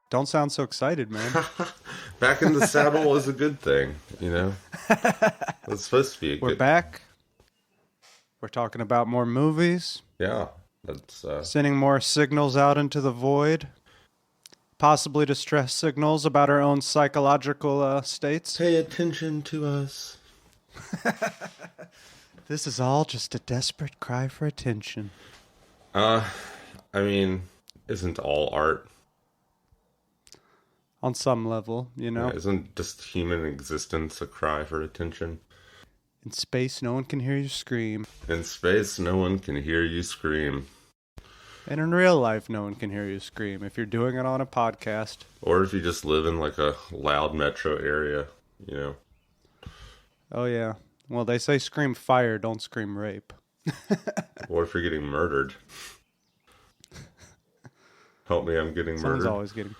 Don't sound so excited, man. Back in the saddle is a good thing, you know? It's supposed to be a We're good. back. We're talking about more movies, Yeah, that's sending more signals out into the void, possibly distress signals about our own psychological states. pay attention to us. This is all just a desperate cry for attention. Uh, I mean, isn't all art? On some level, you know. Isn't just human existence a cry for attention? In space, no one can hear you scream. In space, no one can hear you scream. And in real life, no one can hear you scream if you're doing it on a podcast. Or if you just live in like a loud metro area, you know. Oh, yeah. Well, they say scream fire, don't scream rape. Or if you're getting murdered. Help me, I'm getting Someone's murdered. always getting...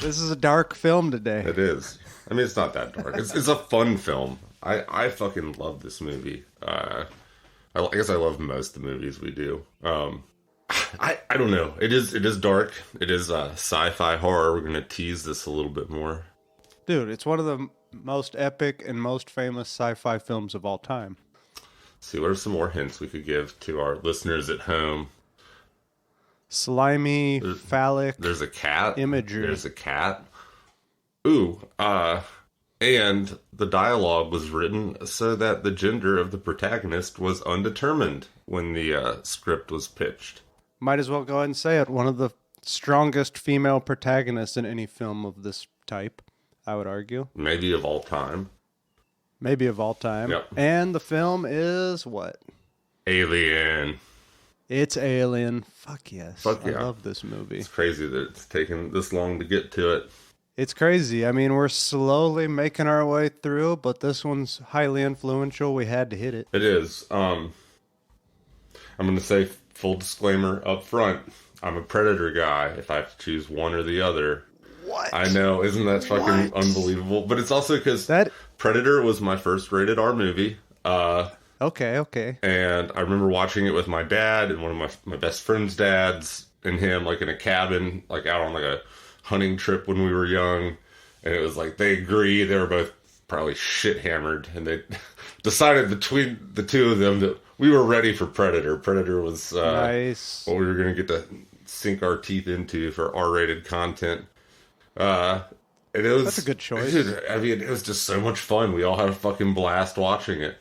This is a dark film today. It is. I mean, it's not that dark. It's a fun film. I fucking love this movie. I guess I love most of the movies we do. I don't know. It is dark. It is sci-fi horror. We're gonna tease this a little bit more. Dude, it's one of the most epic and most famous sci-fi films of all time. Let's see, what are some more hints we could give to our listeners at home? Slimy, phallic. There's a cat. Imagery. There's a cat. Ooh, and the dialogue was written so that the gender of the protagonist was undetermined when the script was pitched. Might as well go ahead and say it. One of the strongest female protagonists in any film of this type, I would argue. Maybe of all time. Maybe of all time. Yep. And the film is what? Alien. It's Alien. Fuck yes. Fuck yeah. I love this movie. It's crazy that it's taken this long to get to it. It's crazy. I mean, we're slowly making our way through, but this one's highly influential. We had to hit it. It is. I'm going to say, full disclaimer up front, I'm a Predator guy if I have to choose one or the other. What? I know, isn't that fucking unbelievable? But it's also because Predator was my first rated R movie. Okay. And I remember watching it with my dad and one of my best friend's dads and him, like in a cabin, like out on like a hunting trip when we were young. And it was like, they agree. They were both probably shit hammered. And they decided between the two of them that we were ready for Predator. Predator was nice. What we were going to get to sink our teeth into for R-rated content. And it was, that's a good choice. Dude, I mean, it was just so much fun. We all had a fucking blast watching it.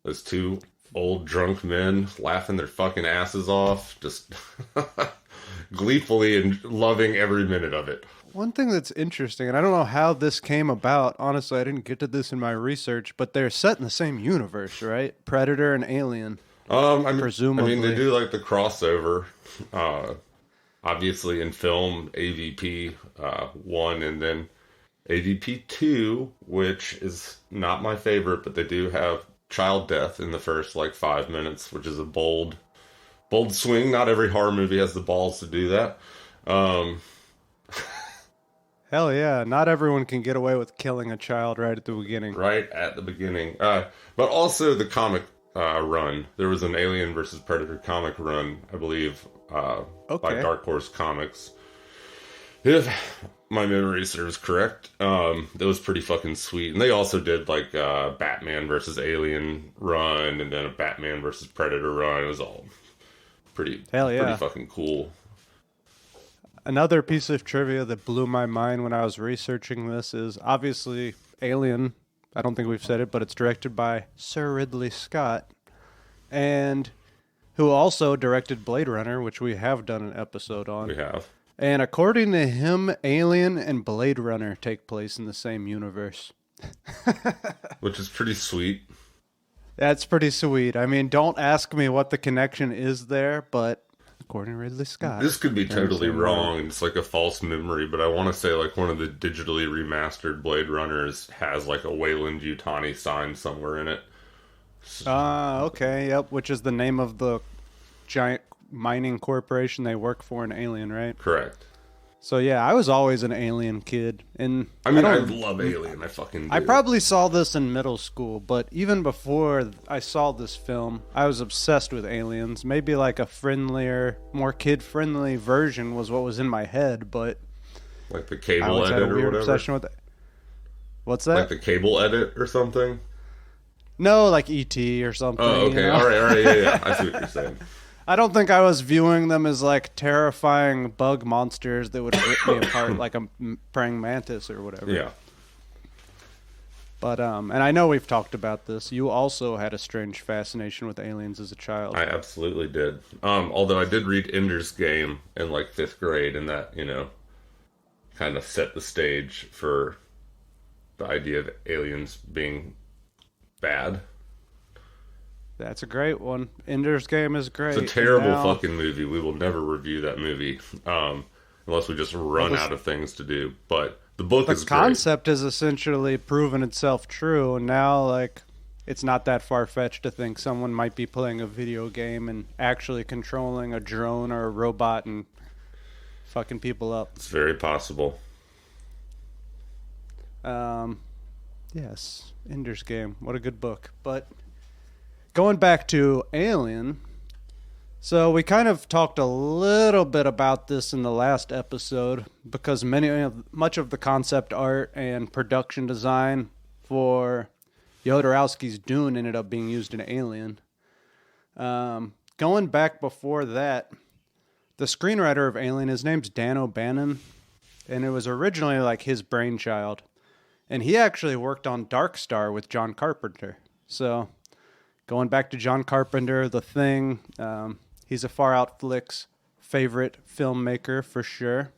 Those two old drunk men laughing their fucking asses off, just gleefully and loving every minute of it. One thing that's interesting, and I don't know how this came about. Honestly, I didn't get to this in my research, but they're set in the same universe, right? Predator and Alien. Presumably. I mean, they do like the crossover. Obviously, in film, AVP 1 and then AVP 2, which is not my favorite, but they do have child death in the first like 5 minutes, which is a bold swing. Not every horror movie has the balls to do that. Hell yeah, not everyone can get away with killing a child right at the beginning. Right at the beginning. But also the comic run. There was an Alien versus Predator comic run, I believe, by Dark Horse Comics. If my memory serves correct, it was pretty fucking sweet. And they also did like Batman versus Alien run, and then a Batman versus Predator run. It was all pretty fucking cool. Another piece of trivia that blew my mind when I was researching this is obviously Alien. I don't think we've said it, but it's directed by Sir Ridley Scott, and who also directed Blade Runner, which we have done an episode on. We have. And according to him, Alien and Blade Runner take place in the same universe. Which is pretty sweet. That's pretty sweet. I mean, don't ask me what the connection is there, but according to Ridley Scott. This could be totally wrong. It's like a false memory, but I want to say like one of the digitally remastered Blade Runners has like a Wayland Yutani sign somewhere in it. Okay, yep, which is the name of the giant mining corporation they work for in Alien, right? Correct. So yeah, I was always an Alien kid, and I mean, I love Alien. I fucking do. I probably saw this in middle school, but even before I saw this film, I was obsessed with Aliens. Maybe like a friendlier, more kid-friendly version was what was in my head, but like the cable edit or whatever. Obsession with it. What's that? Like the cable edit or something? No, like E.T. or something. Oh, okay. All right. Yeah. I see what you're saying. I don't think I was viewing them as like terrifying bug monsters that would rip me apart like a praying mantis or whatever. Yeah. But and I know we've talked about this. You also had a strange fascination with aliens as a child. I absolutely did. Although I did read Ender's Game in like 5th grade, and that, kind of set the stage for the idea of aliens being bad. That's a great one. Ender's Game is great. It's a terrible fucking movie. We will never review that movie unless we just run out of things to do. But the book is great. The concept has essentially proven itself true, and now like it's not that far-fetched to think someone might be playing a video game and actually controlling a drone or a robot and fucking people up. It's very possible. Yes, Ender's Game. What a good book. But going back to Alien, so we kind of talked a little bit about this in the last episode because much of the concept art and production design for Jodorowsky's Dune ended up being used in Alien. Going back before that, the screenwriter of Alien, his name's Dan O'Bannon, and it was originally like his brainchild. And he actually worked on Dark Star with John Carpenter. So going back to John Carpenter, The Thing, he's a Far Out Flicks favorite filmmaker for sure.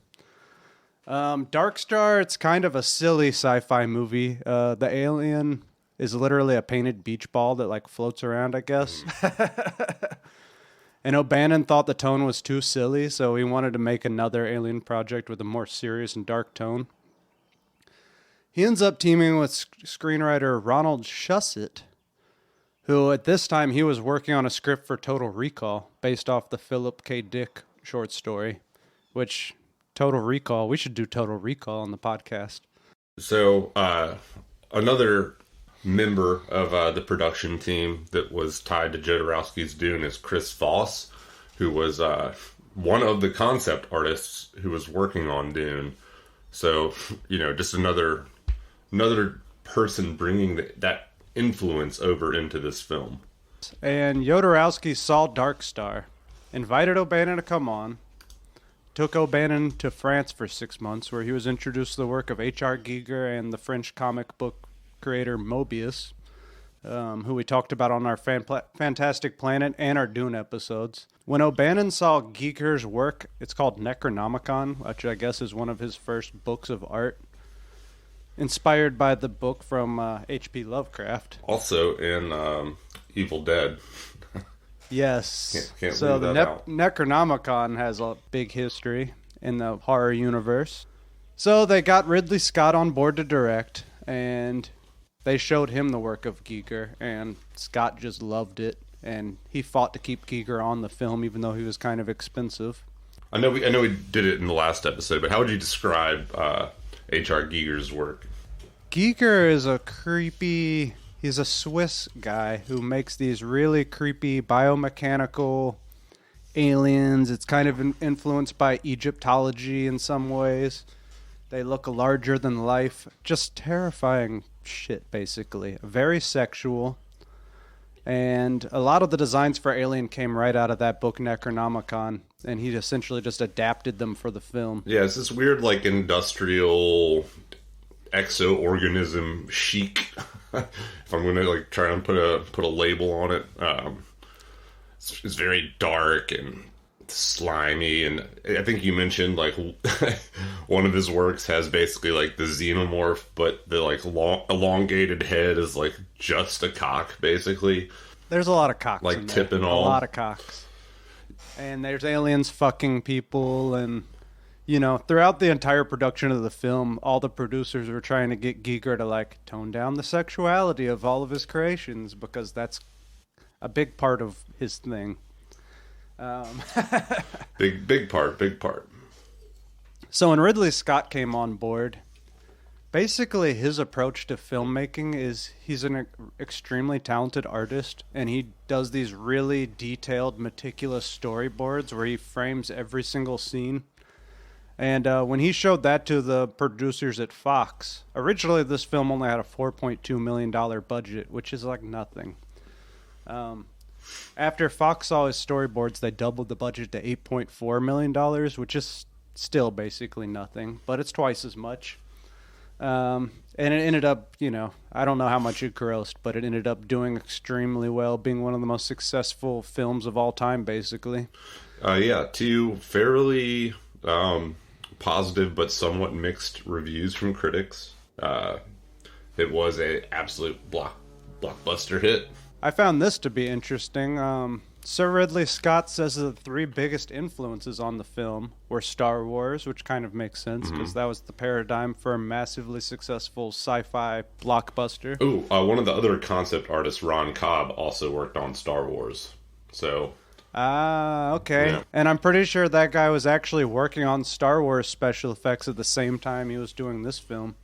Dark Star, it's kind of a silly sci-fi movie. The alien is literally a painted beach ball that like floats around, I guess. And O'Bannon thought the tone was too silly, so he wanted to make another Alien project with a more serious and dark tone. He ends up teaming with screenwriter Ronald Shusett, who at this time he was working on a script for Total Recall based off the Philip K. Dick short story, which Total Recall, we should do Total Recall on the podcast. So another member of the production team that was tied to Jodorowsky's Dune is Chris Voss, who was one of the concept artists who was working on Dune. So, just another person bringing that influence over into this film. And Jodorowsky saw Dark Star, invited O'Bannon to come on, took O'Bannon to France for 6 months, where he was introduced to the work of H.R. Giger and the French comic book creator Mobius, who we talked about on our Fantastic Planet and our Dune episodes. When O'Bannon saw Giger's work, it's called Necronomicon, which I guess is one of his first books of art, inspired by the book from H.P. Lovecraft. Also in Evil Dead. Yes. Can't so leave the that out. Necronomicon has a big history in the horror universe. So they got Ridley Scott on board to direct, and they showed him the work of Giger, and Scott just loved it, and he fought to keep Giger on the film, even though he was kind of expensive. I know we did it in the last episode, but how would you describe H.R. Giger's work? Giger is he's a Swiss guy who makes these really creepy biomechanical aliens. It's kind of influenced by Egyptology in some ways. They look larger than life. Just terrifying shit, basically. Very sexual. And a lot of the designs for Alien came right out of that book, Necronomicon. And he essentially just adapted them for the film. Yeah, it's this weird, like, industrial exoorganism chic. If I'm going to, like, try and put a label on it. It's very dark and slimy, and I think you mentioned like one of his works has basically like the xenomorph, but the like elongated head is like just a cock, basically. There's a lot of cocks, like in tip there. and all. A lot of cocks, and there's aliens fucking people, and throughout the entire production of the film, all the producers were trying to get Giger to like tone down the sexuality of all of his creations because that's a big part of his thing. Big part. So when Ridley Scott came on board, basically his approach to filmmaking is he's an extremely talented artist, and he does these really detailed, meticulous storyboards where he frames every single scene. And when he showed that to the producers at Fox, originally this film only had a $4.2 million budget, which is like nothing. After Fox saw his storyboards, they doubled the budget to $8.4 million, which is still basically nothing, but it's twice as much. And it ended up, I don't know how much it grossed, but it ended up doing extremely well, being one of the most successful films of all time, basically. Two fairly positive but somewhat mixed reviews from critics. It was a absolute blockbuster hit. I found this to be interesting. Sir Ridley Scott says the three biggest influences on the film were Star Wars, which kind of makes sense because that was the paradigm for a massively successful sci-fi blockbuster. Ooh, one of the other concept artists, Ron Cobb, also worked on Star Wars. So... okay. Yeah. And I'm pretty sure that guy was actually working on Star Wars special effects at the same time he was doing this film.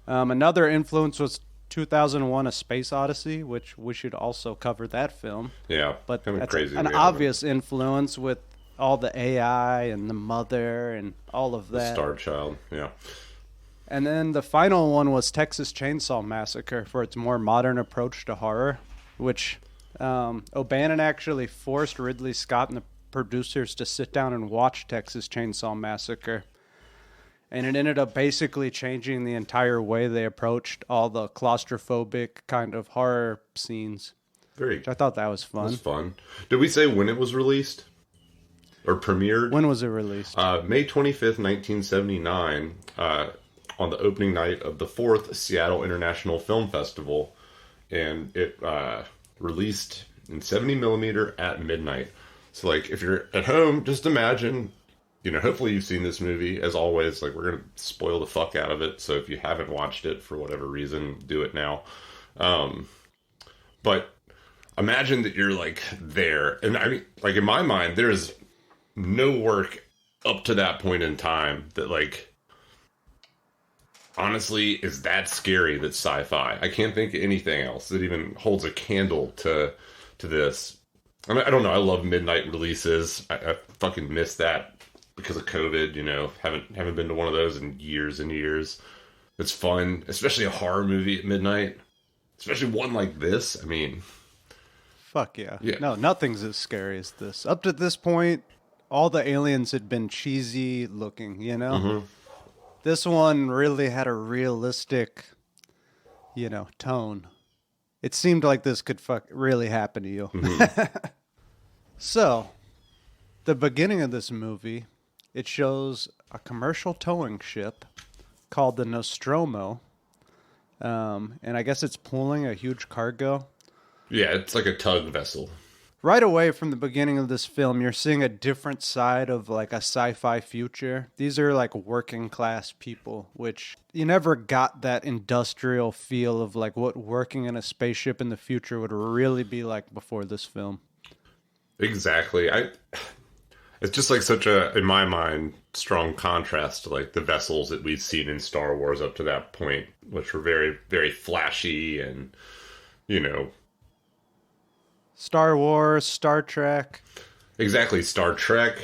Another influence was 2001: A Space Odyssey, which we should also cover that film. Yeah, but kind of that's crazy. An obvious influence with all the AI and the mother and all of that. The Star Child, yeah. And then the final one was Texas Chainsaw Massacre for its more modern approach to horror, which O'Bannon actually forced Ridley Scott and the producers to sit down and watch Texas Chainsaw Massacre. And it ended up basically changing the entire way they approached all the claustrophobic kind of horror scenes. I thought that was fun. It was fun. Did we say when it was released? Or premiered? When was it released? May 25th, 1979, on the opening night of the 4th Seattle International Film Festival. And it released in 70 millimeter at midnight. So, like, if you're at home, just imagine... hopefully you've seen this movie. As always, like, we're going to spoil the fuck out of it. So if you haven't watched it for whatever reason, do it now. But imagine that you're, like, there. And I mean, like, in my mind, there's no work up to that point in time that, like, honestly is that scary that's sci-fi. I can't think of anything else that even holds a candle to this. I mean, I don't know. I love midnight releases. I fucking miss that. Because of COVID, haven't been to one of those in years and years. It's fun, especially a horror movie at midnight, especially one like this. I mean, fuck yeah. No, nothing's as scary as this. Up to this point, all the aliens had been cheesy looking. Mm-hmm. This one really had a realistic, tone. It seemed like this could really happen to you. Mm-hmm. So, the beginning of this movie. It shows a commercial towing ship called the Nostromo, and I guess it's pulling a huge cargo. Yeah, it's like a tug vessel. Right away from the beginning of this film, you're seeing a different side of like a sci-fi future. These are like working class people, which you never got that industrial feel of like what working in a spaceship in the future would really be like before this film. Exactly. It's just like such a, in my mind, strong contrast to like the vessels that we've seen in Star Wars up to that point, which were very, very flashy and, Star Wars, Star Trek. Exactly, Star Trek.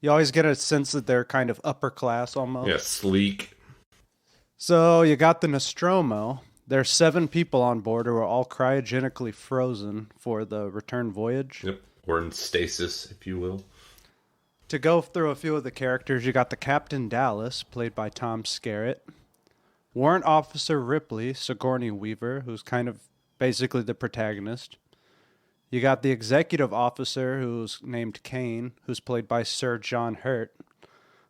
You always get a sense that they're kind of upper class almost. Yeah, sleek. So you got the Nostromo. There's 7 people on board who are all cryogenically frozen for the return voyage. Yep. Or in stasis, if you will. To go through a few of the characters, you got the Captain Dallas, played by Tom Skerritt. Warrant Officer Ripley, Sigourney Weaver, who's kind of basically the protagonist. You got the Executive Officer, who's named Kane, who's played by Sir John Hurt.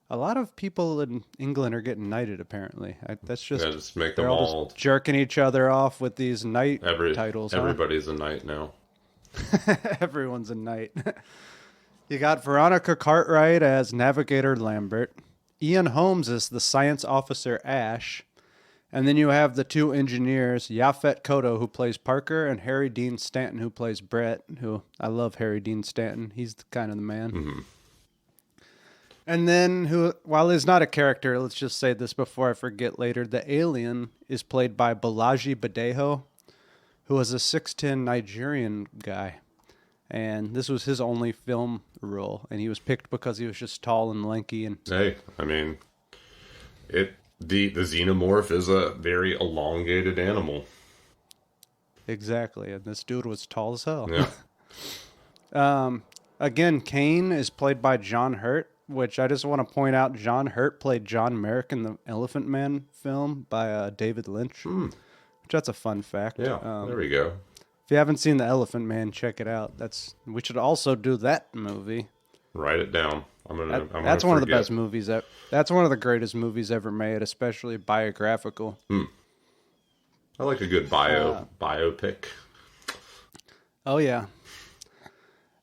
A lot of people in England are getting knighted, apparently. That's just make them all jerking each other off with these knight titles. Everybody's a knight now. Everyone's a knight. You got Veronica Cartwright as Navigator Lambert. Ian Holmes as the Science Officer Ash. And then you have the 2 engineers, Yaphet Kotto, who plays Parker, and Harry Dean Stanton, who plays Brett, who I love Harry Dean Stanton. He's kind of the man. Mm-hmm. And then, while he's not a character, let's just say this before I forget later, the alien is played by Balaji Badejo, who was a 6'10" Nigerian guy. And this was his only film role. And he was picked because he was just tall and lanky. And hey, I mean, the xenomorph is a very elongated animal. Exactly. And this dude was tall as hell. Yeah. Again, Kane is played by John Hurt, which I just want to point out. John Hurt played John Merrick in the Elephant Man film by David Lynch. Which that's a fun fact. Yeah, there we go. If you haven't seen the Elephant Man, check it out. We should also do that movie. Write it down. That's one of the best movies. That's one of the greatest movies ever made, especially biographical. I like a good biopic. Oh yeah.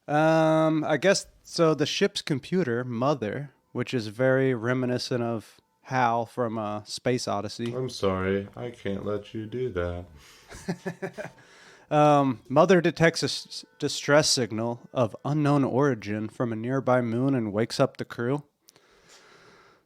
I guess so. The ship's computer, Mother, which is very reminiscent of Hal from Space Odyssey. I'm sorry, I can't let you do that. Mother detects a distress signal of unknown origin from a nearby moon and wakes up the crew.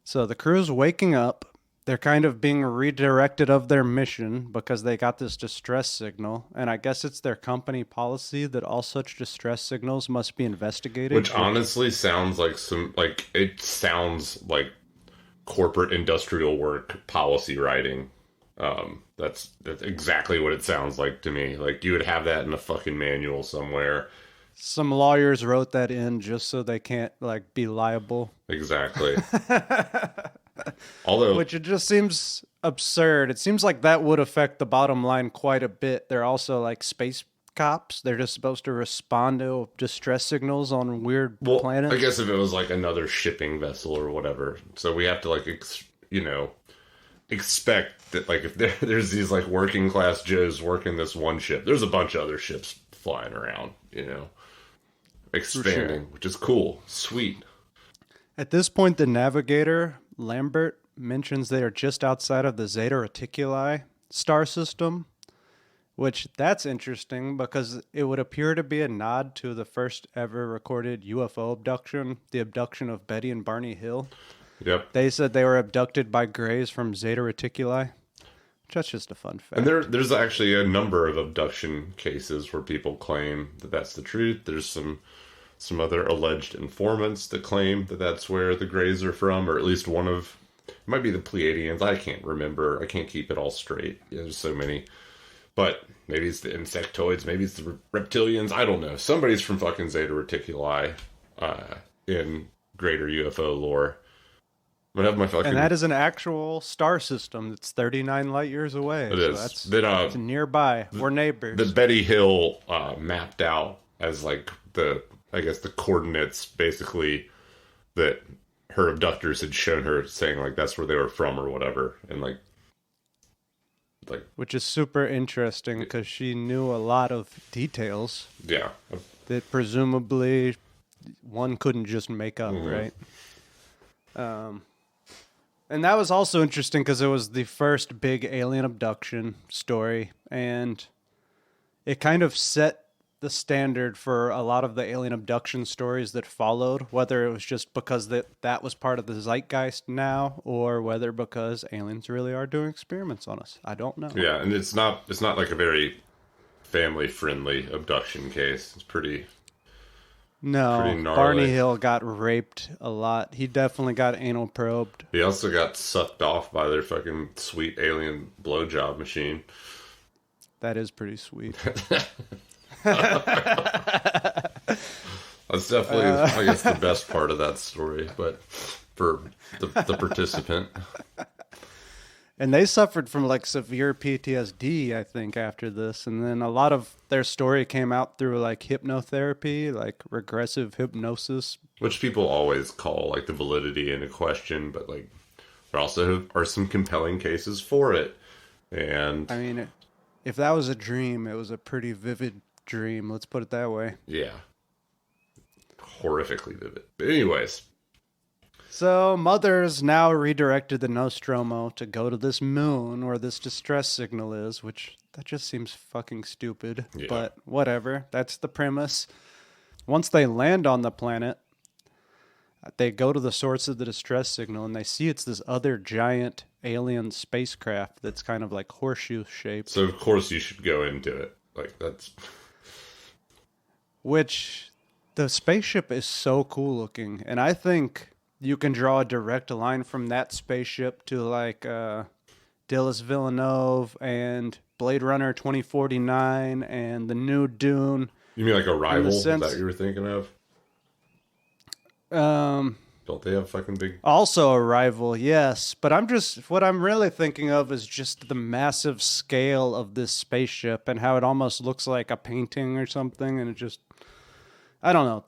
So the crew's waking up. They're kind of being redirected of their mission because they got this distress signal. And I guess it's their company policy that all such distress signals must be investigated. Which honestly sounds like it sounds like corporate industrial work policy writing. That's exactly what it sounds like to me. Like you would have that in a fucking manual somewhere. Some lawyers wrote that in just so they can't be liable. Exactly. Although, which it just seems absurd. It seems like that would affect the bottom line quite a bit. They're also like space cops. They're just supposed to respond to distress signals on weird planets. I guess if it was like another shipping vessel or whatever. So we have to expect that if there's these working class Joes working this one ship, there's a bunch of other ships flying around, expanding, which is cool. Sweet. At this point, the navigator, Lambert, mentions they are just outside of the Zeta Reticuli star system, which that's interesting because it would appear to be a nod to the first ever recorded UFO abduction, the abduction of Betty and Barney Hill. Yep. They said they were abducted by Greys from Zeta Reticuli. That's just a fun fact. And there's actually a number of abduction cases where people claim that that's the truth. There's some other alleged informants that claim that that's where the Greys are from, or at least one of... It might be the Pleiadians. I can't remember. I can't keep it all straight. There's so many. But maybe it's the insectoids. Maybe it's the reptilians. I don't know. Somebody's from fucking Zeta Reticuli in greater UFO lore. I'm gonna have my fucking... And that is an actual star system that's 39 light years away. It is. That's nearby. We're neighbors. The Betty Hill mapped out as the coordinates basically that her abductors had shown her, saying that's where they were from or whatever, and which is super interesting because she knew a lot of details. Yeah. That presumably one couldn't just make up, right? And that was also interesting because it was the first big alien abduction story, and it kind of set the standard for a lot of the alien abduction stories that followed, whether it was just because that was part of the zeitgeist now, or whether because aliens really are doing experiments on us. I don't know. Yeah, and it's not like a very family-friendly abduction case. It's pretty gnarly. Barney Hill got raped a lot. He definitely got anal probed. He also got sucked off by their fucking sweet alien blowjob machine. That is pretty sweet. That's definitely, I guess, the best part of that story, but for the participant. And they suffered from severe PTSD, I think, after this. And then a lot of their story came out through hypnotherapy, regressive hypnosis. Which people always call the validity into question, but there also are some compelling cases for it. And I mean, if that was a dream, it was a pretty vivid dream. Let's put it that way. Yeah. Horrifically vivid. But anyways. So Mother's now redirected the Nostromo to go to this moon where this distress signal is, which that just seems fucking stupid. Yeah. But whatever. That's the premise. Once they land on the planet, they go to the source of the distress signal and they see it's this other giant alien spacecraft that's kind of like horseshoe shaped. So of course you should go into it. Like that's which the spaceship is so cool looking, and I think you can draw a direct line from that spaceship to like Denis Villeneuve and Blade Runner 2049 and the new Dune. You mean like Arrival? Is that what you were thinking of? Don't they have fucking big... Also Arrival, yes. But what I'm really thinking of is just the massive scale of this spaceship and how it almost looks like a painting or something. And it just, I don't know.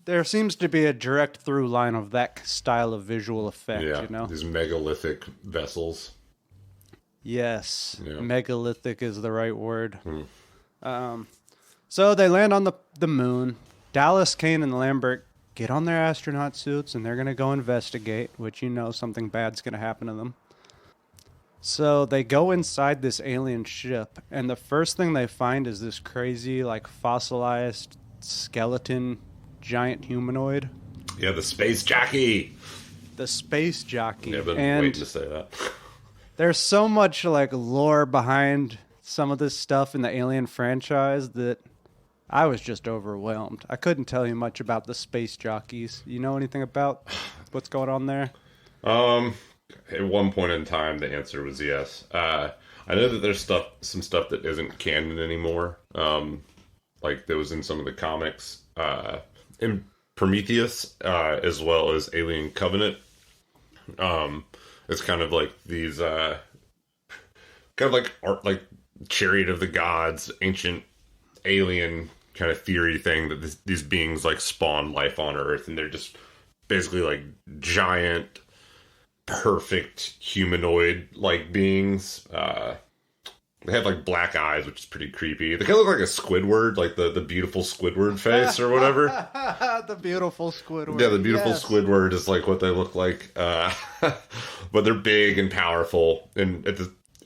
There seems to be a direct through line of that style of visual effect, yeah, you know? These megalithic vessels. Yes, yeah. Megalithic is the right word. So they land on the moon. Dallas, Kane, and Lambert get on their astronaut suits, and they're going to go investigate, which something bad's going to happen to them. So they go inside this alien ship, and the first thing they find is this crazy, like, fossilized skeleton giant humanoid. Yeah, the space jockey. The space jockey. Yeah, I've been waiting to say that. There's so much, like, lore behind some of this stuff in the Alien franchise that I was just overwhelmed. I couldn't tell you much about the space jockeys. You know anything about what's going on there? At one point in time, the answer was yes. I know that there's some stuff that isn't canon anymore. Like that was in some of the comics. In Prometheus, as well as Alien Covenant. It's kind of like these, kind of like art, like Chariot of the Gods, ancient alien kind of theory thing that these beings like spawn life on Earth, and they're just basically like giant, perfect humanoid like beings. They have like black eyes, which is pretty creepy. They kind of look like a Squidward, like the beautiful Squidward face or whatever. The beautiful Squidward. Yeah, the beautiful Squidward is like what they look like. But they're big and powerful. And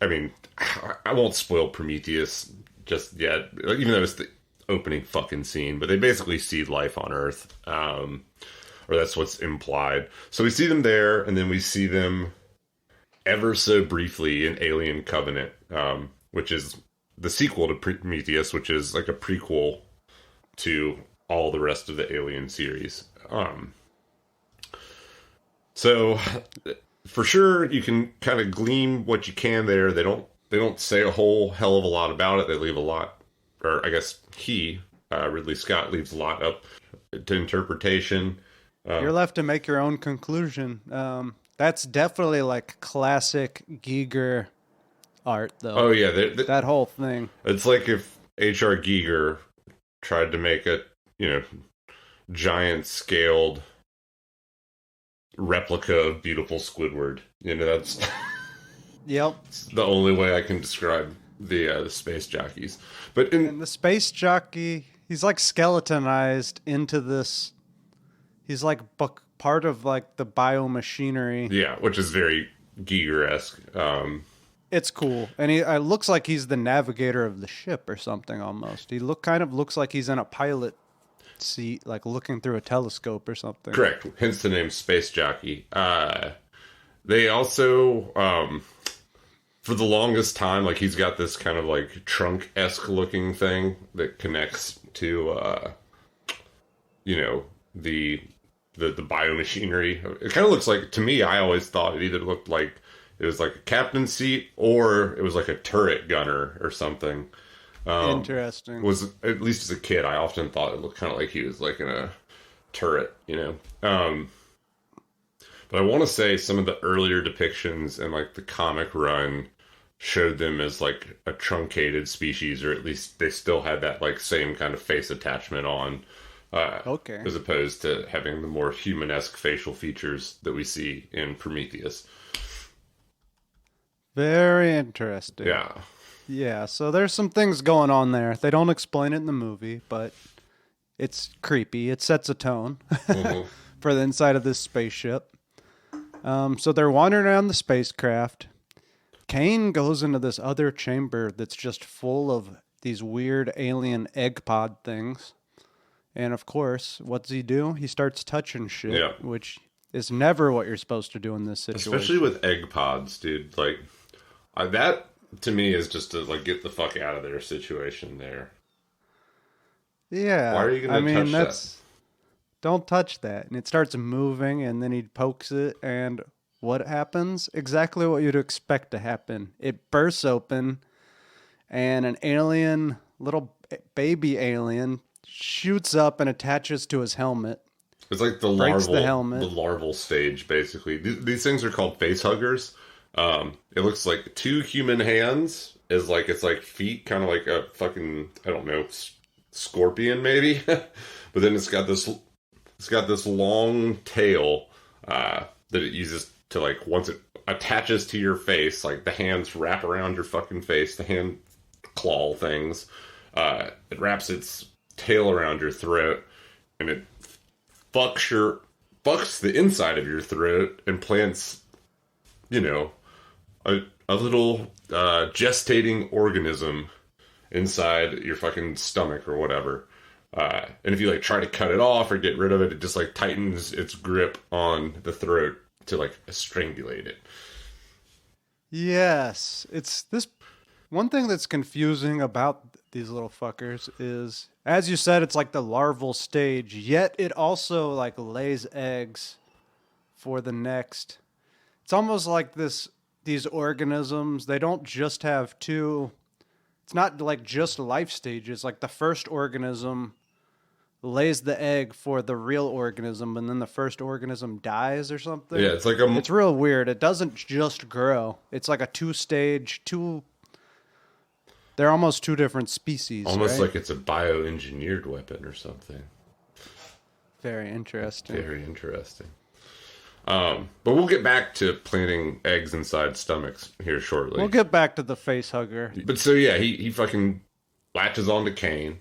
I won't spoil Prometheus just yet, even though it's the opening fucking scene. But they basically seed life on Earth. Or that's what's implied. So we see them there, and then we see them ever so briefly in Alien Covenant, which is the sequel to Prometheus, which is like a prequel to all the rest of the Alien series. So for sure you can kind of glean what you can there. They don't say a whole hell of a lot about it. They leave a lot, or I guess Ridley Scott leaves a lot up to interpretation. You're left to make your own conclusion. That's definitely like classic Giger art, though. Oh yeah, that whole thing. It's like if H.R. Giger tried to make a giant scaled replica of beautiful Squidward. That's yep. the only way I can describe the space jockeys. But in the space jockey, he's like skeletonized into this. He's like part of like the biomachinery. Yeah, which is very Giger-esque. It's cool, and it looks like he's the navigator of the ship or something almost. He looks like he's in a pilot seat, like looking through a telescope or something. Correct. Hence the name Space Jockey. They also, for the longest time, like he's got this kind of like trunk-esque looking thing that connects to, the biomachinery. It kind of looks like, to me, I always thought it either looked like it was like a captain's seat or it was like a turret gunner or something. Interesting. Was, at least as a kid, I often thought it looked kind of like he was like in a turret, But I want to say some of the earlier depictions in like the comic run showed them as like a truncated species, or at least they still had that like same kind of face attachment on. Okay. As opposed to having the more human-esque facial features that we see in Prometheus. Very interesting. Yeah. Yeah, so there's some things going on there. They don't explain it in the movie, but it's creepy. It sets a tone for the inside of this spaceship. So they're wandering around the spacecraft. Kane goes into this other chamber that's just full of these weird alien egg pod things. And of course, what does he do? He starts touching shit, Yeah. which is never what you're supposed to do in this situation. Especially with egg pods, dude. Like, that to me is just a like get the fuck out of there situation there. Yeah. Why are you gonna touch that? Don't touch that. And it starts moving, and then he pokes it, and what happens? Exactly what you'd expect to happen. It bursts open, and an alien, little baby alien, shoots up and attaches to his helmet. It's like the larval stage, basically. These things are called facehuggers. It looks like two human hands is like it's like feet, kind of like a fucking I don't know scorpion maybe, but then it's got this long tail that it uses to like once it attaches to your face, like the hands wrap around your fucking face, the hand claw things. It wraps its tail around your throat, and it fucks the inside of your throat and plants, a little gestating organism inside your fucking stomach or whatever. And if you like try to cut it off or get rid of it, it just like tightens its grip on the throat to like strangulate it. Yes, it's this one thing that's confusing about these little fuckers is, as you said, it's like the larval stage, yet it also like lays eggs for the next. It's almost like these organisms, they don't just have two, it's not like just life stages. Like the first organism lays the egg for the real organism, and then the first organism dies or something. Yeah, it's like it's real weird. It doesn't just grow. It's like a they're almost two different species. Almost right? like it's a bioengineered weapon or something. Very interesting. Very interesting. But we'll get back to planting eggs inside stomachs here shortly. We'll get back to the face hugger. But so yeah, he fucking latches onto Kane,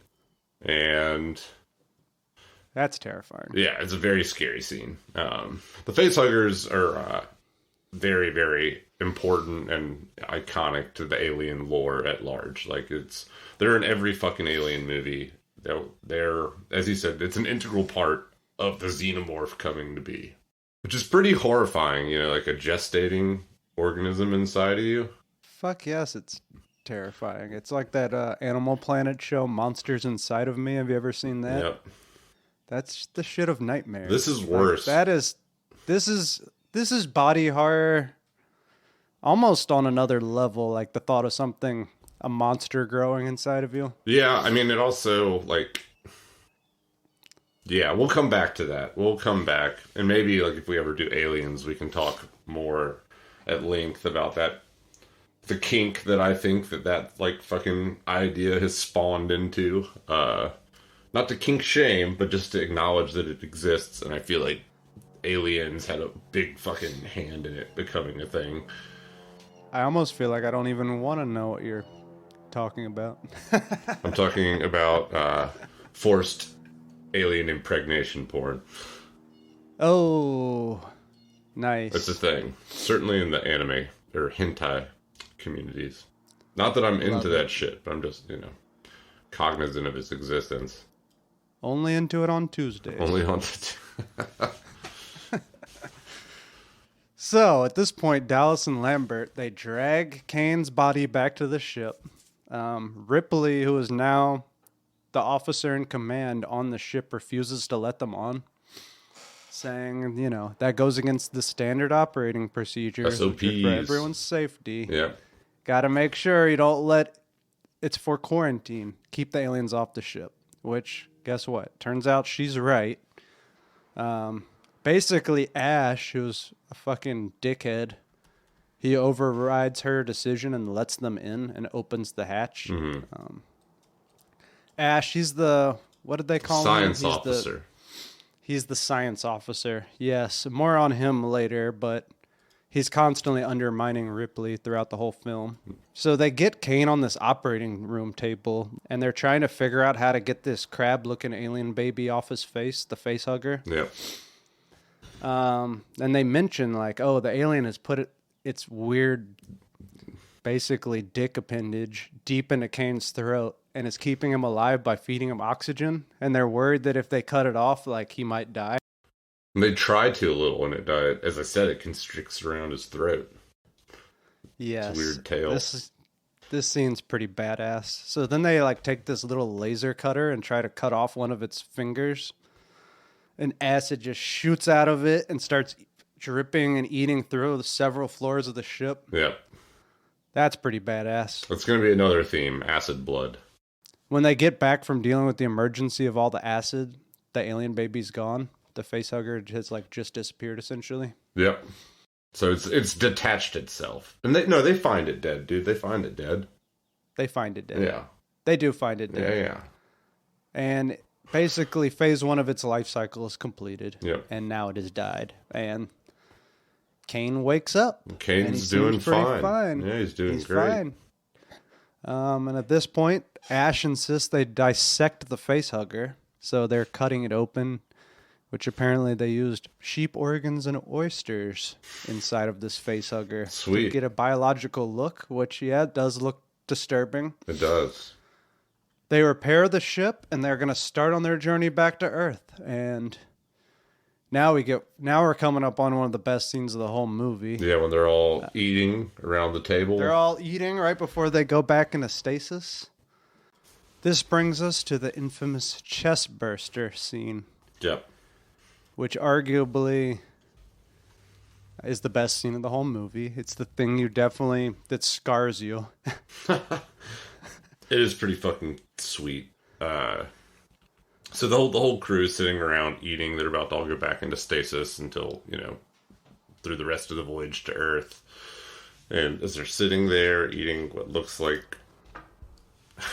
and that's terrifying. Yeah, it's a very scary scene. The facehuggers are very, very important and iconic to the alien lore at large. Like they're in every fucking alien movie. They're as you said, it's an integral part of the xenomorph coming to be, which is pretty horrifying. Like a gestating organism inside of you. Fuck yes, it's terrifying. It's like that Animal Planet show, Monsters Inside of Me. Have you ever seen that? Yep. That's the shit of nightmares. This is worse. This is body horror almost on another level, like the thought of a monster growing inside of you. Yeah, I mean, it also, like... Yeah, we'll come back to that. We'll come back. And maybe, like, if we ever do Aliens, we can talk more at length about that. The kink that I think that like, fucking idea has spawned into. Not to kink shame, but just to acknowledge that it exists. And I feel like Aliens had a big fucking hand in it becoming a thing. I almost feel like I don't even want to know what you're talking about. I'm talking about forced alien impregnation porn. Oh, nice. That's a thing. Certainly in the anime or hentai communities. Not that I'm into that shit, but I'm just, cognizant of its existence. Only into it on Tuesdays. Only on So, at this point, Dallas and Lambert, they drag Kane's body back to the ship. Ripley, who is now the officer in command on the ship, refuses to let them on, saying, that goes against the standard operating procedures SOPs. For everyone's safety. Yeah. Got to make sure you don't it's for quarantine. Keep the aliens off the ship, which, guess what? Turns out she's right. Basically, Ash, who's a fucking dickhead, he overrides her decision and lets them in and opens the hatch. Mm-hmm. Ash, he's what did they call him? Science officer. He's the science officer. Yes, more on him later, but he's constantly undermining Ripley throughout the whole film. So they get Kane on this operating room table, and they're trying to figure out how to get this crab-looking alien baby off his face, the face hugger. Yep. And they mention, like, the alien has put its weird, basically dick appendage deep into Kane's throat, and is keeping him alive by feeding him oxygen. And they're worried that if they cut it off, like, he might die. And they try to a little, and as I said, it constricts around his throat. Yes. It's a weird tail. This scene's pretty badass. So then they like take this little laser cutter and try to cut off one of its fingers. And acid just shoots out of it and starts dripping and eating through the several floors of the ship. Yeah. That's pretty badass. That's going to be another theme, acid blood. When they get back from dealing with the emergency of all the acid, the alien baby's gone. The facehugger has like just disappeared essentially. Yep. So it's detached itself. And they find it dead, dude. They find it dead. They find it dead. Yeah. They do find it dead. Yeah. And basically phase 1 of its life cycle is completed. Yep. And now it has died. And Kane wakes up. Kane's doing fine. Yeah, he's doing great. Fine. And at this point, Ash insists they dissect the facehugger. So they're cutting it open, which apparently they used sheep organs and oysters inside of this facehugger. Sweet. To get a biological look, which, yeah, does look disturbing. It does. They repair the ship, and they're going to start on their journey back to Earth. And now we're coming up on one of the best scenes of the whole movie. Yeah, when they're all eating around the table. They're all eating right before they go back into stasis. This brings us to the infamous chestburster scene. Yep. Which arguably is the best scene of the whole movie. It's the thing that scars you. It is pretty fucking sweet. So the whole crew is sitting around eating. They're about to all go back into stasis until, through the rest of the voyage to Earth. And as they're sitting there eating what looks like,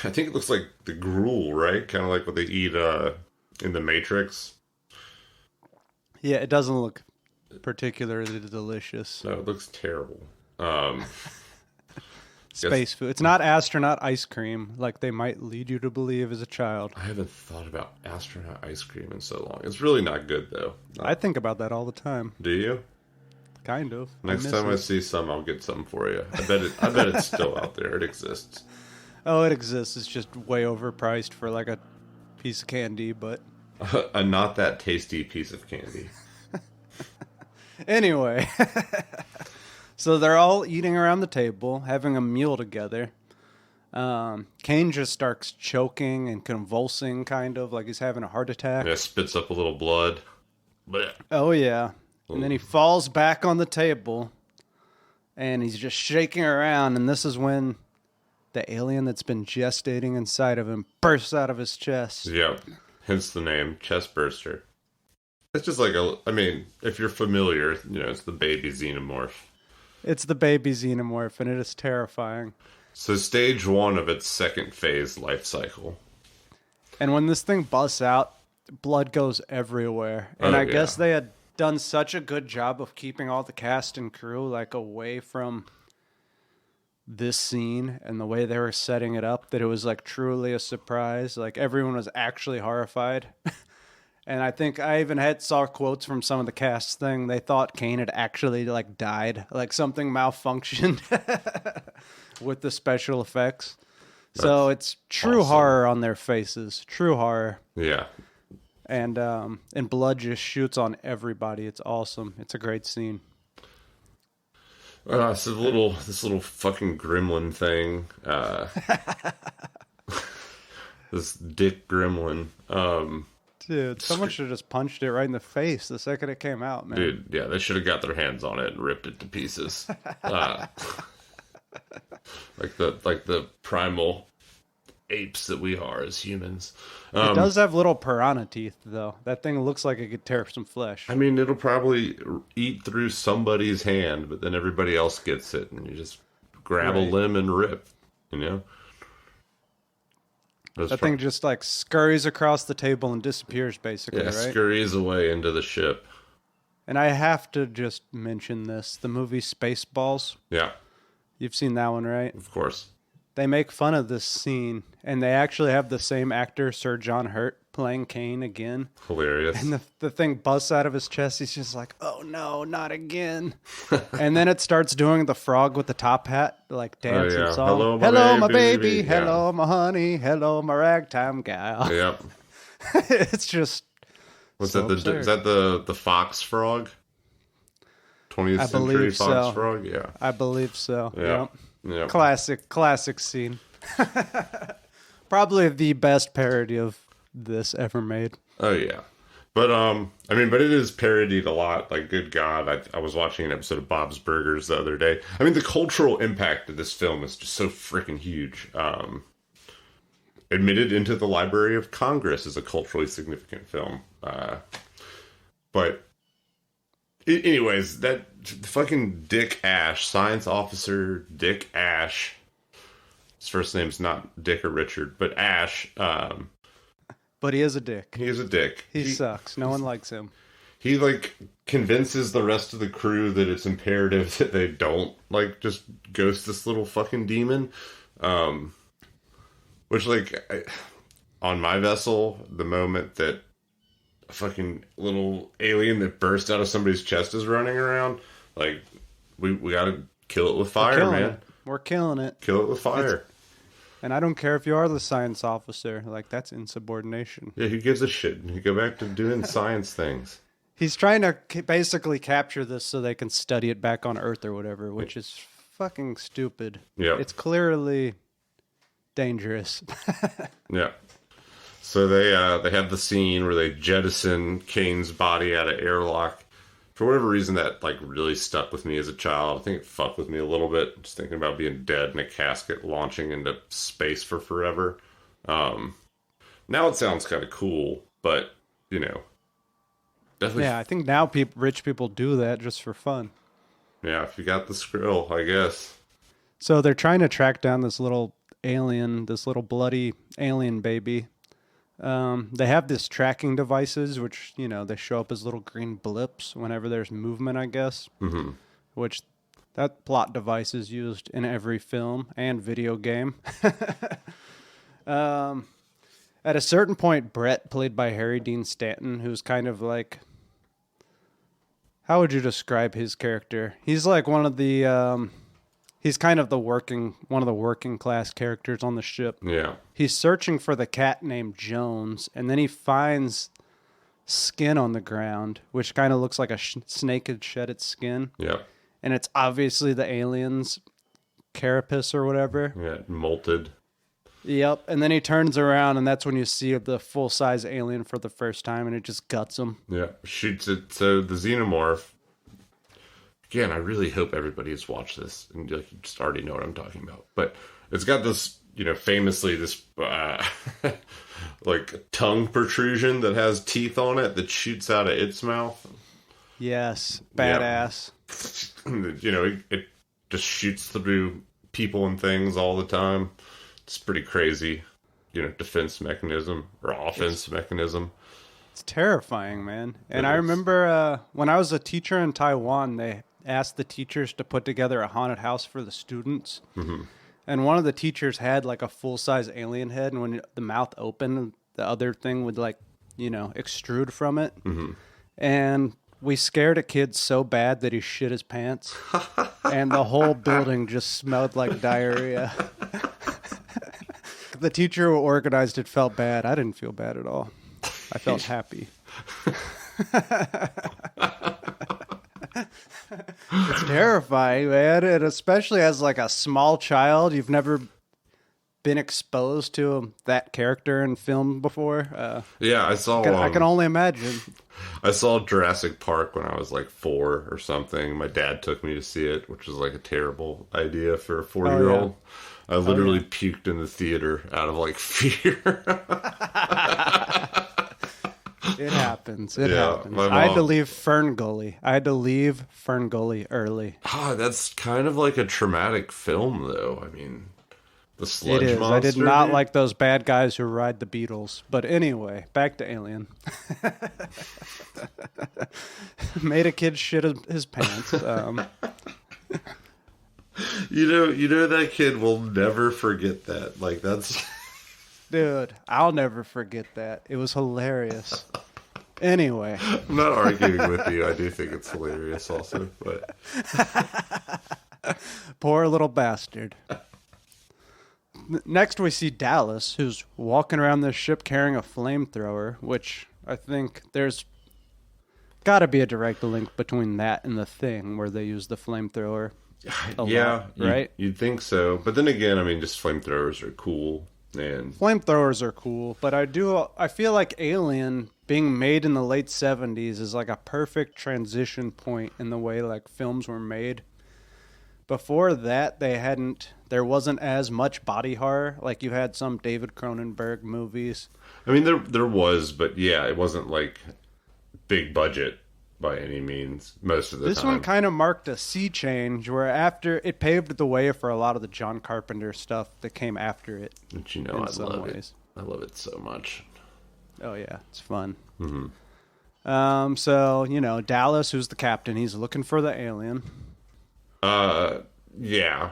I think it looks like the gruel, right? Kind of like what they eat in the Matrix. Yeah, it doesn't look particularly delicious. No, it looks terrible. Space food. It's not astronaut ice cream like they might lead you to believe as a child. I haven't thought about astronaut ice cream in so long. It's really not good, though. I think about that all the time. Do you? Kind of. Next time I see some, I'll get some for you. I bet it's still out there. It exists. Oh, it exists. It's just way overpriced for like a piece of candy, but... A not that tasty piece of candy. Anyway, so they're all eating around the table, having a meal together. Kane just starts choking and convulsing, kind of like he's having a heart attack. Yeah, spits up a little blood. Blech. Oh, yeah. And then he falls back on the table, and he's just shaking around, and this is when the alien that's been gestating inside of him bursts out of his chest. Yep. Hence the name, chestburster. It's just like if you're familiar, it's the baby xenomorph. It's the baby xenomorph, and it is terrifying. So stage 1 of its second phase life cycle. And when this thing busts out, blood goes everywhere. And I guess they had done such a good job of keeping all the cast and crew like away from this scene and the way they were setting it up that it was like truly a surprise. Like everyone was actually horrified. And I think I even saw quotes from some of the cast thing. They thought Kane had actually like died, like something malfunctioned with the special effects. So it's true awesome. Horror on their faces, true horror. Yeah. And blood just shoots on everybody. It's awesome. It's a great scene. So this little fucking gremlin thing. This dick gremlin. Dude, someone should have just punched it right in the face the second it came out, man. Dude, yeah, they should have got their hands on it and ripped it to pieces. Like the primal apes that we are as humans. It does have little piranha teeth, though. That thing looks like it could tear some flesh. I mean, it'll probably eat through somebody's hand, but then everybody else gets it, and you just grab a limb and rip, That thing just like scurries across the table and disappears, basically, right? Scurries away into the ship. And I have to just mention this. The movie Spaceballs. Yeah. You've seen that one, right? Of course. they make fun of this scene, and they actually have the same actor, Sir John Hurt, playing Kane again. Hilarious. And the thing busts out of his chest. He's just like, oh no, not again. And then it starts doing the frog with the top hat, like dancing song. Hello, my baby. Yeah. Hello, my honey. Hello, my ragtime gal. Yep. It's just. What's that? Is that the fox frog? 20th century fox frog? Yeah. I believe so. Yeah. Yep. Classic scene. Probably the best parody of this ever made. Oh yeah. But but it is parodied a lot. Like, good God, I was watching an episode of Bob's Burgers the other day. I mean, the cultural impact of this film is just so freaking huge. Admitted into the Library of Congress as a culturally significant film. Anyways, that fucking Dick Ash, science officer Dick Ash. His first name's not Dick or Richard, but Ash. But he is a dick. He is a dick. He sucks. No one likes him. He, like, convinces the rest of the crew that it's imperative that they don't, like, just ghost this little fucking demon. Which, like, on my vessel, the moment that a fucking little alien that burst out of somebody's chest is running around, like, we gotta kill it with fire, man. We're killing it. Kill it with fire. And I don't care if you are the science officer. Like, that's insubordination. Yeah, who gives a shit? You go back to doing science things. He's trying to basically capture this so they can study it back on Earth or whatever, which is fucking stupid. Yeah. It's clearly dangerous. Yeah. So they have the scene where they jettison Kane's body out of airlock. For whatever reason, that, like, really stuck with me as a child. I think it fucked with me a little bit, just thinking about being dead in a casket launching into space for forever. Now it sounds kind of cool, but, you know, definitely. Yeah, I think now rich people do that just for fun. Yeah, if you got the skrill, I guess. So they're trying to track down this little alien, this little bloody alien baby. They have this tracking devices, which, you know, they show up as little green blips whenever there's movement, I guess. Mm-hmm. Which that plot device is used in every film and video game. At a certain point, Brett, played by Harry Dean Stanton, who's kind of like, how would you describe his character? He's like one of the, he's kind of one of the working class characters on the ship. Yeah. He's searching for the cat named Jones, and then he finds skin on the ground, which kind of looks like a snake had shed its skin. Yeah. And it's obviously the alien's carapace or whatever. Yeah, molted. Yep. And then he turns around, and that's when you see the full-size alien for the first time, and it just guts him. Yeah, shoots it. So the xenomorph, again, I really hope everybody has watched this, and you just already know what I'm talking about. But it's got this, you know, famously this like tongue protrusion that has teeth on it that shoots out of its mouth. Yes, badass. Yeah. You know, it just shoots through people and things all the time. It's pretty crazy, you know, defense mechanism or offense mechanism. It's terrifying, man. And I remember when I was a teacher in Taiwan, they asked the teachers to put together a haunted house for the students. Mm-hmm. And one of the teachers had like a full-size alien head, and when the mouth opened, the other thing would, like, you know, extrude from it. Mm-hmm. And we scared a kid so bad that he shit his pants, and the whole building just smelled like diarrhea. The teacher who organized it felt bad. I didn't feel bad at all. I felt happy. It's terrifying, man. And especially as like a small child, you've never been exposed to that character in film before. Yeah, I saw. I can only imagine. I saw Jurassic Park when I was like 4 or something. My dad took me to see it, which was like a terrible idea for a 4-year-old. Yeah. I literally puked in the theater out of like fear. It happens. It happens. I had to leave Fern Gully. early. That's kind of like a traumatic film, though. I mean, the sludge monster. I did not like those bad guys who ride the Beatles. But anyway, back to Alien. Made a kid shit his pants. You know that kid will never forget that. Like, that's... Dude, I'll never forget that. It was hilarious. Anyway. I'm not arguing with you. I do think it's hilarious also, but... Poor little bastard. Next we see Dallas, who's walking around the ship carrying a flamethrower, which I think there's got to be a direct link between that and The Thing, where they use the flamethrower. Yeah, right? You'd think so. But then again, I mean, just flamethrowers are cool. And flamethrowers are cool, but I feel like Alien being made in the late 70s is like a perfect transition point in the way like films were made. Before that, there wasn't as much body horror. Like you had some David Cronenberg movies. I mean, there was, but yeah, it wasn't like big budget by any means most of the time. This one kind of marked a sea change where after it paved the way for a lot of the John Carpenter stuff that came after it. But you know, I love it. I love it so much. Oh yeah, it's fun. Mm-hmm. So, you know, Dallas, who's the captain, he's looking for the alien. Yeah.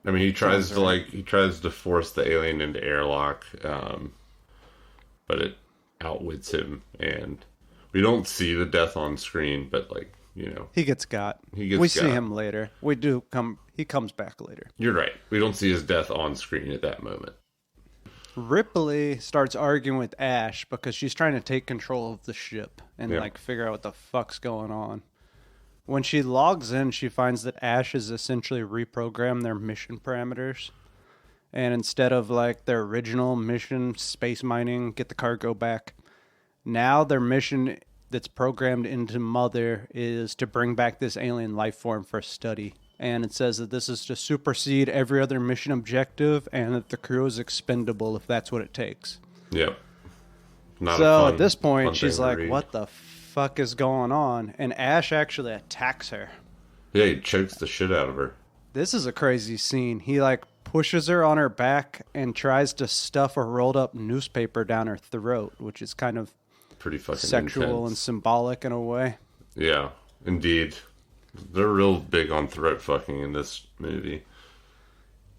I mean, he tries to force the alien into airlock, but it outwits him, and we don't see the death on screen, but like, you know, he gets got. We see him later. He comes back later. You're right. We don't see his death on screen at that moment. Ripley starts arguing with Ash because she's trying to take control of the ship and like figure out what the fuck's going on. When she logs in, she finds that Ash has essentially reprogrammed their mission parameters. And instead of like their original mission, space mining, get the cargo back, now their mission that's programmed into Mother is to bring back this alien life form for study. And it says that this is to supersede every other mission objective and that the crew is expendable if that's what it takes. Yep. So at this point, she's like, what the fuck is going on? And Ash actually attacks her. Yeah, he chokes the shit out of her. This is a crazy scene. He like pushes her on her back and tries to stuff a rolled up newspaper down her throat, which is kind of pretty fucking sexual intense. And symbolic in a way. Yeah, indeed. They're real big on throat fucking in this movie.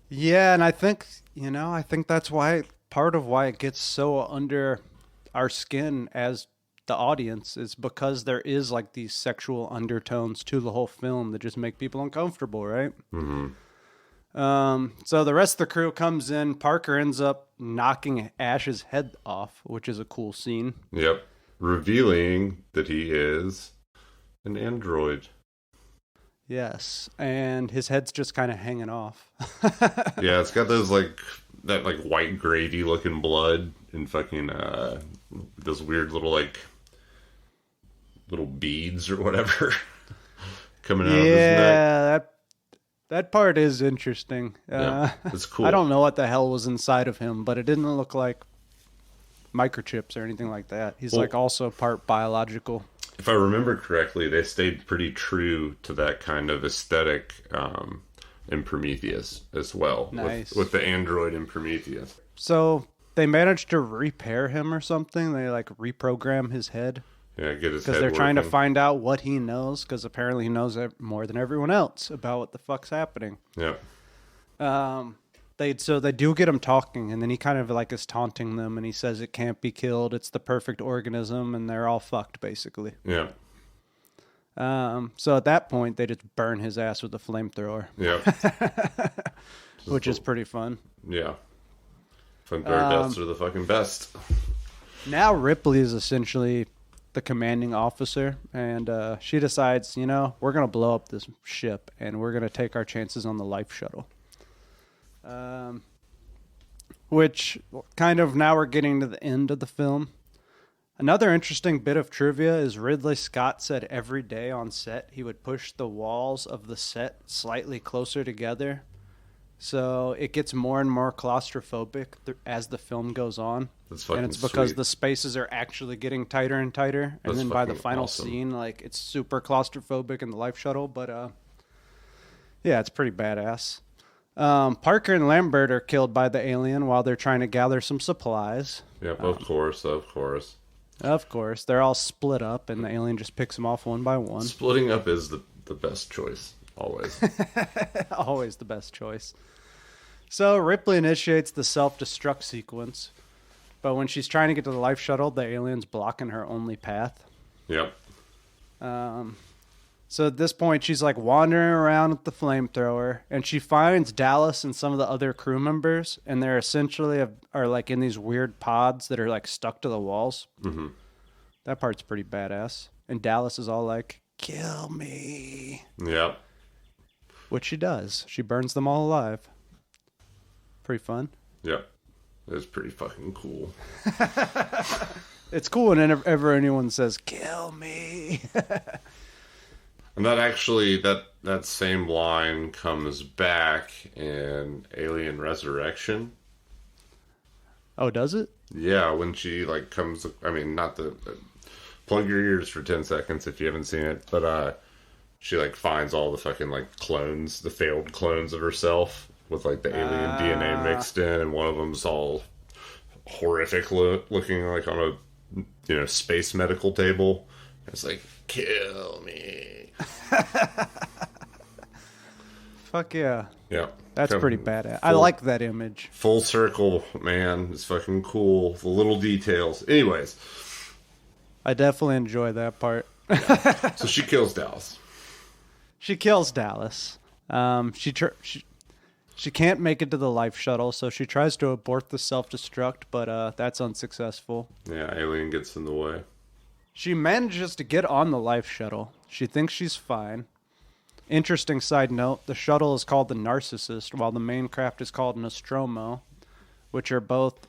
Yeah, and I think that's why part of why it gets so under our skin as the audience is because there is like these sexual undertones to the whole film that just make people uncomfortable, right? Mm-hmm. So the rest of the crew comes in. Parker ends up knocking Ash's head off, which is a cool scene. Yep. Revealing that he is an android. Yes, and his head's just kind of hanging off. Yeah, it's got those that white gravy looking blood and fucking those weird little beads or whatever coming out of his neck. Yeah, that part is interesting. Yeah, it's cool. I don't know what the hell was inside of him, but it didn't look like microchips or anything like that. He's also part biological. If I remember correctly, they stayed pretty true to that kind of aesthetic in Prometheus as well. Nice. With the android in Prometheus. So they managed to repair him or something? They reprogram his head? Yeah, get his head working. Because they're trying to find out what he knows, because apparently he knows more than everyone else about what the fuck's happening. Yeah. They do get him talking, and then he kind of is taunting them, and he says it can't be killed, it's the perfect organism, and they're all fucked, basically. Yeah. So at that point, they just burn his ass with a flamethrower. Yeah. Which is pretty fun. Yeah. Flamethrower deaths are the fucking best. Now Ripley is essentially the commanding officer, and she decides, we're going to blow up this ship, and we're going to take our chances on the life shuttle. Which kind of now we're getting to the end of the film. Another interesting bit of trivia is Ridley Scott said every day on set he would push the walls of the set slightly closer together, so it gets more and more claustrophobic as the film goes on. And it's because the spaces are actually getting tighter and tighter, and then by the final scene, it's super claustrophobic in the life shuttle. But yeah, it's pretty badass. Parker and Lambert are killed by the alien while they're trying to gather some supplies. Yep, of course. Of course. They're all split up, and the alien just picks them off one by one. Splitting up is the best choice. Always. Always the best choice. So Ripley initiates the self-destruct sequence, but when she's trying to get to the life shuttle, the alien's blocking her only path. Yep. So at this point, she's like wandering around with the flamethrower, and she finds Dallas and some of the other crew members, and they're essentially are like in these weird pods that are like stuck to the walls. Mm-hmm. That part's pretty badass. And Dallas is all like, "Kill me." Yep. Which she does. She burns them all alive. Pretty fun. Yep. It's pretty fucking cool. It's cool whenever anyone says, "Kill me." And that actually, that same line comes back in Alien Resurrection. Oh, does it? Yeah, when she, like, comes... I mean, not the... plug your ears for 10 seconds if you haven't seen it, but she, like, finds all the fucking, like, clones, the failed clones of herself with, like, the alien DNA mixed in, and one of them's all horrific looking, like, on a, space medical table. It's like, kill me. Fuck yeah. Yeah. That's pretty badass. I like that image. Full circle, man. It's fucking cool. The little details. Anyways. I definitely enjoy that part. Yeah. So she kills Dallas. She kills Dallas. She can't make it to the life shuttle, so she tries to abort the self-destruct, but that's unsuccessful. Yeah, alien gets in the way. She manages to get on the life shuttle. She thinks she's fine. Interesting side note, the shuttle is called the Narcissist, while the main craft is called Nostromo, which are both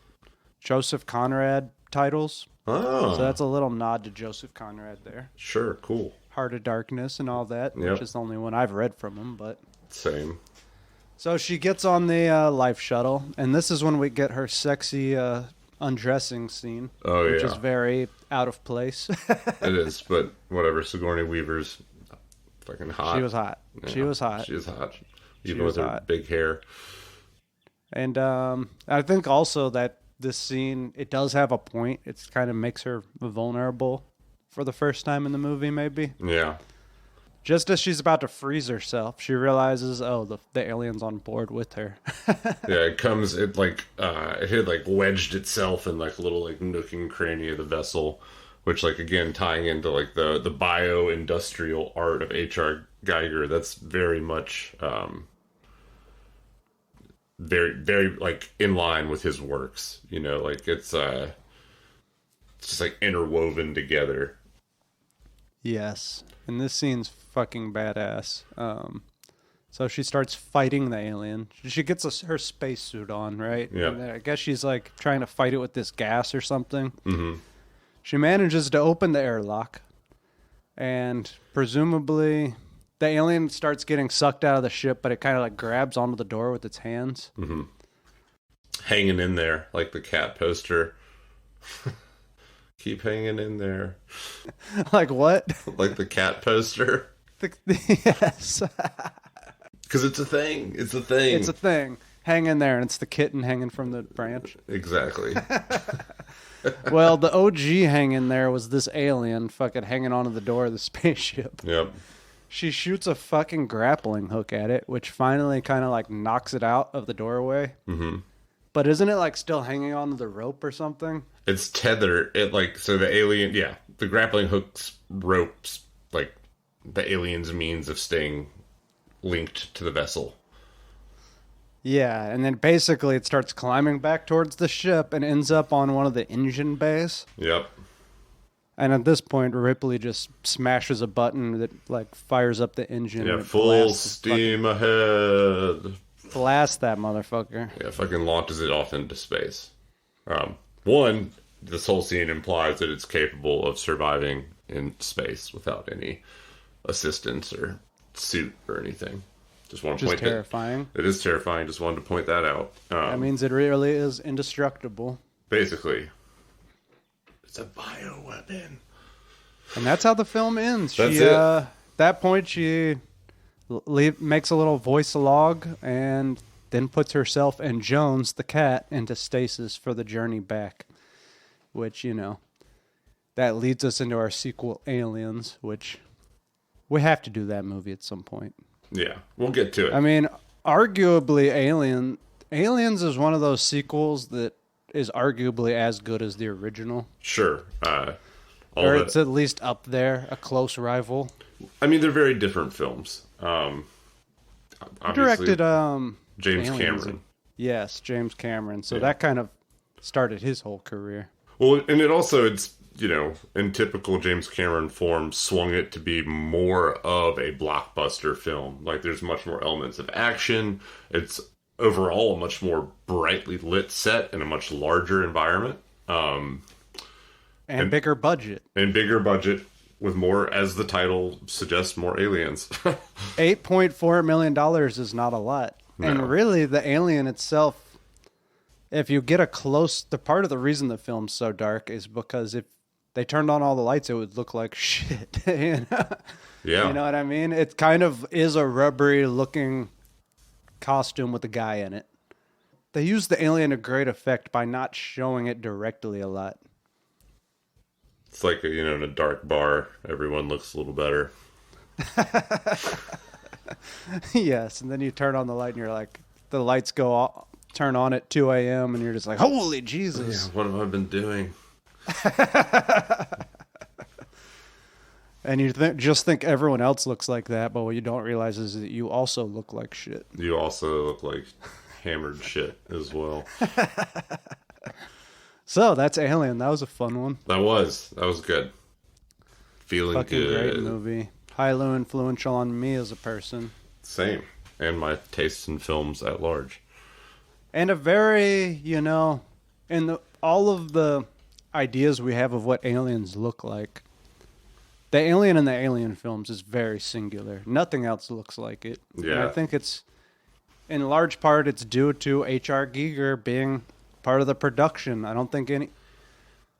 Joseph Conrad titles. Oh. So that's a little nod to Joseph Conrad there. Sure, cool. Heart of Darkness and all that, which is the only one I've read from him, but... Same. So she gets on the life shuttle, and this is when we get her sexy undressing scene, which is very out of place. It is, but whatever. Sigourney Weaver's fucking hot. She was hot. Yeah, she was hot. She was hot. Even with her big hair. And I think also that this scene, it does have a point. It kind of makes her vulnerable for the first time in the movie, maybe. Yeah. Just as she's about to freeze herself, she realizes, the alien's on board with her. Yeah, it had like wedged itself in like a little like nook and cranny of the vessel, which like again tying into like the bio-industrial art of H.R. Geiger. That's very much very, very like in line with his works. Like it's just like interwoven together. Yes, and this scene's fucking badass. So she starts fighting the alien. She gets her spacesuit on, right? Yeah. And I guess she's like trying to fight it with this gas or something. Mm-hmm. She manages to open the airlock, and presumably the alien starts getting sucked out of the ship, but it kind of like grabs onto the door with its hands. Mm-hmm. Hanging in there like the cat poster. Keep hanging in there. Like what? Like the cat poster. Yes. Because it's a thing. It's a thing. It's a thing. Hang in there, and it's the kitten hanging from the branch. Exactly. Well, the OG hang in there was this alien fucking hanging onto the door of the spaceship. Yep. She shoots a fucking grappling hook at it, which finally kind of like knocks it out of the doorway. Mm-hmm. But isn't it like still hanging onto the rope or something? It's tethered. So the alien, the grappling hook's ropes, like the alien's means of staying linked to the vessel. Yeah, and then basically it starts climbing back towards the ship and ends up on one of the engine bays. Yep. And at this point, Ripley just smashes a button that like fires up the engine. Yeah, full steam ahead. Blast that motherfucker. Yeah, fucking launches it off into space. One, this whole scene implies that it's capable of surviving in space without any assistance or suit or anything. Just want to point that. Terrifying. It is terrifying. Just wanted to point that out. That means it really is indestructible. Basically. It's a bioweapon. And that's how the film ends. That's it. At that point, she makes a little voice log and then puts herself and Jones, the cat, into stasis for the journey back. Which, that leads us into our sequel, Aliens, which we have to do that movie at some point. Yeah, we'll get to it. I mean, arguably, Aliens is one of those sequels that is arguably as good as the original. Sure. Or it's at least up there, a close rival. I mean, they're very different films. Directed James Cameron. Yes, James Cameron. So that kind of started his whole career. Well, and it's in typical James Cameron form, swung it to be more of a blockbuster film. Like, there's much more elements of action. It's overall a much more brightly lit set in a much larger environment. And bigger budget. And bigger budget with more, as the title suggests, more aliens. $8.4 million is not a lot. No. And really, the alien itself, if you get the part of the reason the film's so dark is because if they turned on all the lights, it would look like shit. Yeah. You know what I mean? It kind of is a rubbery looking costume with a guy in it. They use the alien to great effect by not showing it directly a lot. It's like, in a dark bar, everyone looks a little better. Yes, and then you turn on the light and you're like, the lights turn on at 2 a.m. and you're just like, holy Jesus. Yeah, what have I been doing? And you just think everyone else looks like that, but what you don't realize is that you also look like shit. You also look like hammered shit as well. So that's Alien. That was a fun one. That was good. Feeling fucking good. Great movie. Highly influential on me as a person. Same. And my tastes in films at large. And a very, all of the ideas we have of what aliens look like, the alien in the Alien films is very singular. Nothing else looks like it. Yeah. And I think it's, in large part, it's due to H.R. Giger being part of the production. I don't think he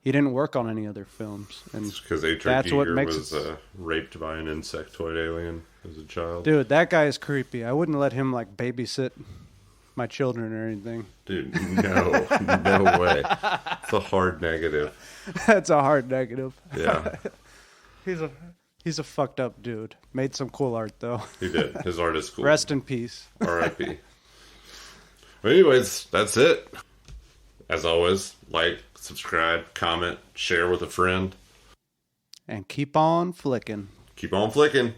didn't work on any other films. And it's because H.R. Giger was raped by an insectoid alien as a child. Dude, that guy is creepy. I wouldn't let him babysit my children or anything. Dude, no way. It's a hard negative. That's a hard negative. Yeah. He's a fucked up dude. Made some cool art though. He did. His art is cool. Rest in peace. R.I.P. Well, anyways, that's it. As always, like, subscribe, comment, share with a friend. And keep on flicking. Keep on flicking.